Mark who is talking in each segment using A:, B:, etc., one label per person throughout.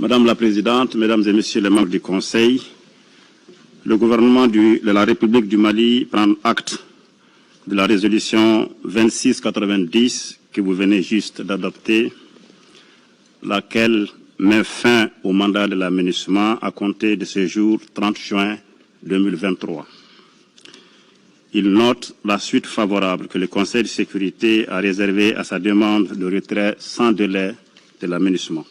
A: Madame la Présidente, Mesdames et Messieurs les membres du Conseil, le gouvernement de la République du Mali prend acte de la résolution 2690 que vous venez juste d'adopter, laquelle met fin au mandat de la MINUSMA à compter de ce jour 30 juin 2023. Il note la suite favorable que le Conseil de sécurité a réservée à sa demande de retrait sans délai de la MINUSMA.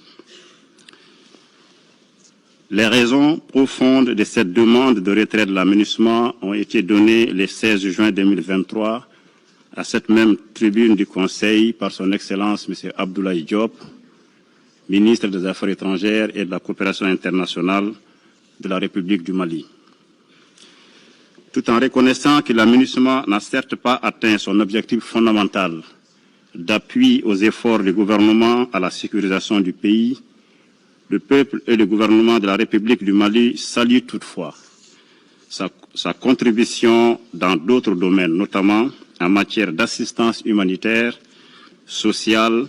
A: Les raisons profondes de cette demande de retrait de la MINUSMA ont été données le 16 juin 2023 à cette même tribune du Conseil par son Excellence M. Abdoulaye Diop, ministre des Affaires étrangères et de la coopération internationale de la République du Mali. Tout en reconnaissant que la MINUSMA n'a certes pas atteint son objectif fondamental d'appui aux efforts du gouvernement à la sécurisation du pays, le peuple et le gouvernement de la République du Mali saluent toutefois sa contribution dans d'autres domaines, notamment en matière d'assistance humanitaire, sociale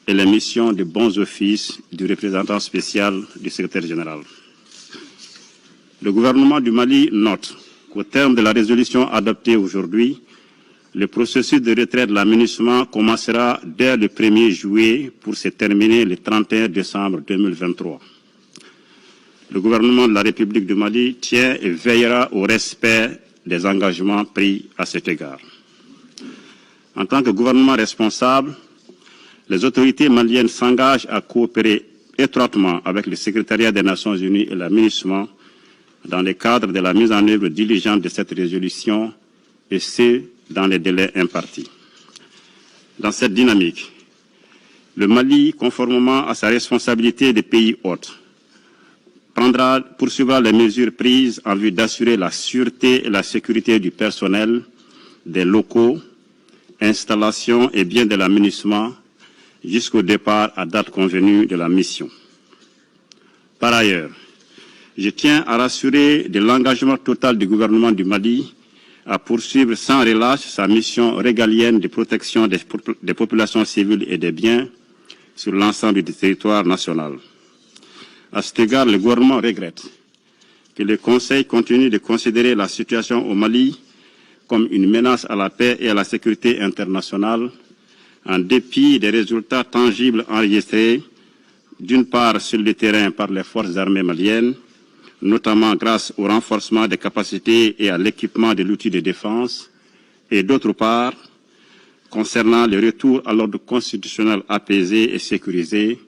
A: et les missions de bons offices du représentant spécial du secrétaire général. Le gouvernement du Mali note qu'au terme de la résolution adoptée aujourd'hui, le processus de retrait de la MINUSMA commencera dès le 1er juillet pour se terminer le 31 décembre 2023. Le gouvernement de la République du Mali tient et veillera au respect des engagements pris à cet égard. En tant que gouvernement responsable, les autorités maliennes s'engagent à coopérer étroitement avec le secrétariat des Nations Unies et la MINUSMA dans le cadre de la mise en œuvre diligente de cette résolution et ce, dans les délais impartis. Dans cette dynamique, le Mali, conformément à sa responsabilité de pays hôte, poursuivra les mesures prises en vue d'assurer la sûreté et la sécurité du personnel, des locaux, installations et biens de la MINUSMA jusqu'au départ à date convenue de la mission. Par ailleurs, je tiens à rassurer de l'engagement total du gouvernement du Mali à poursuivre sans relâche sa mission régalienne de protection des populations civiles et des biens sur l'ensemble du territoire national. À cet égard, le gouvernement regrette que le Conseil continue de considérer la situation au Mali comme une menace à la paix et à la sécurité internationale, en dépit des résultats tangibles enregistrés, d'une part sur le terrain par les forces armées maliennes, notamment grâce au renforcement des capacités et à l'équipement de l'outil de défense, et d'autre part, concernant le retour à l'ordre constitutionnel apaisé et sécurisé,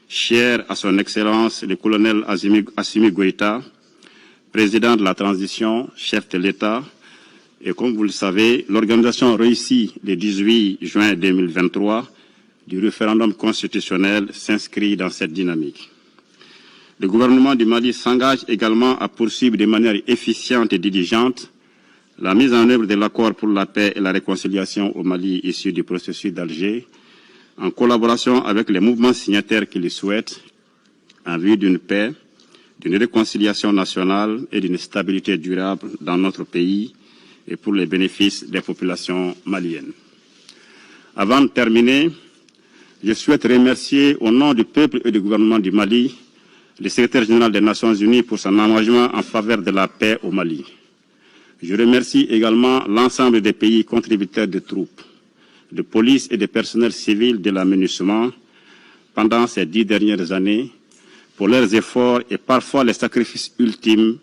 A: cher à son Excellence le colonel Assimi Goïta, président de la transition, chef de l'État, et comme vous le savez, l'organisation réussie le 18 juin 2023 du référendum constitutionnel s'inscrit dans cette dynamique. Le gouvernement du Mali s'engage également à poursuivre de manière efficiente et diligente la mise en œuvre de l'accord pour la paix et la réconciliation au Mali issu du processus d'Alger, en collaboration avec les mouvements signataires qui le souhaitent, en vue d'une paix, d'une réconciliation nationale et d'une stabilité durable dans notre pays et pour les bénéfices des populations maliennes. Avant de terminer, je souhaite remercier au nom du peuple et du gouvernement du Mali le secrétaire général des Nations Unies pour son engagement en faveur de la paix au Mali. Je remercie également l'ensemble des pays contributeurs de troupes, de police et de personnels civils de la MINUSMA pendant ces 10 dernières années pour leurs efforts et parfois les sacrifices ultimes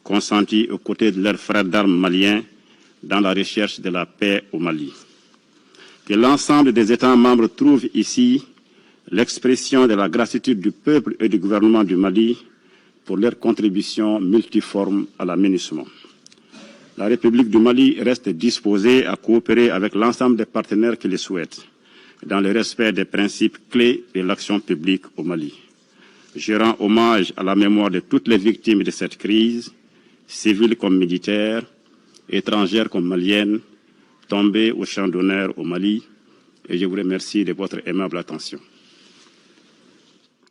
A: consentis aux côtés de leurs frères d'armes maliens dans la recherche de la paix au Mali. Que l'ensemble des États membres trouvent ici l'expression de la gratitude du peuple et du gouvernement du Mali pour leur contribution multiforme à la MINUSMA. La République du Mali reste disposée à coopérer avec l'ensemble des partenaires qui le souhaitent, dans le respect des principes clés de l'action publique au Mali. Je rends hommage à la mémoire de toutes les victimes de cette crise, civiles comme militaires, étrangères comme maliennes, tombées au champ d'honneur au Mali, et je vous remercie de votre aimable attention.